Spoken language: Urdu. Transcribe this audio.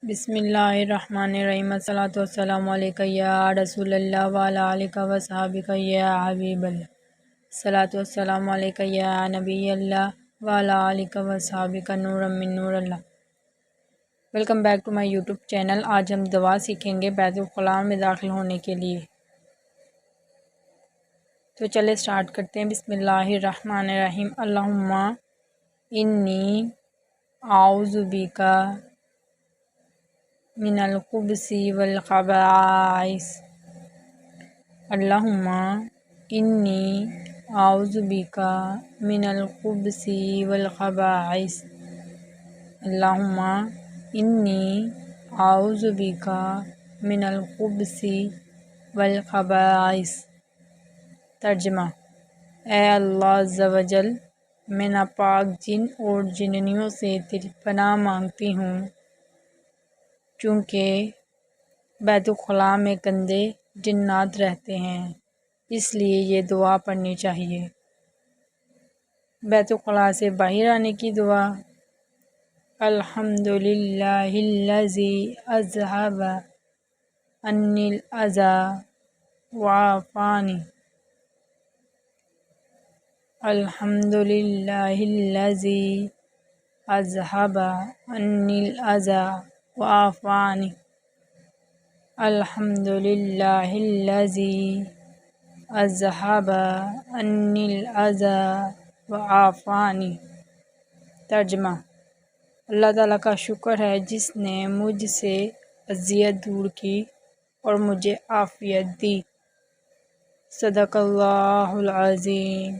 بسم اللہ الرحمن الرحیم الصلاۃ والسلام علیکہ یا رسول اللہ وعلی آلہ و صحابہ یا حبیب اللہ الصلاۃ والسلام علیکہ یا نبی اللہ وعلی آلہ و صحابہ نور من نور اللہ۔ Welcome back to my YouTube channel. آج ہم دعا سیکھیں گے بیت الخلاء میں داخل ہونے کے لیے، تو چلے سٹارٹ کرتے ہیں۔ بسم اللہ الرحمن الرحیم۔ اللہم انی اعوذ بک من الخبث والخبائث۔ اللہم انی اعوذ بک من الخبث والخبائث۔ اللہم انی اعوذ بک من الخبث والخبائث۔ ترجمہ: اے اللہ عز و جل، میں ناپاک جن اور جننیوں سے تیری پناہ مانگتی ہوں، چونکہ بیت الخلاء میں گندے جنات رہتے ہیں، اس لیے یہ دعا پڑھنی چاہیے۔ بیت الخلاء سے باہر آنے کی دعا: الحمدللہ الذی اذھب عنی الاذی وعافانی۔ الحمدللہ الذی اذھب عنی الاذی وعافانی۔ الحمدللہ الذی اذھب عنی الاذی وعافانی۔ ترجمہ: اللہ تعالیٰ کا شکر ہے جس نے مجھ سے اذیت دور کی اور مجھے عافیت دی۔ صدق اللہ العظیم۔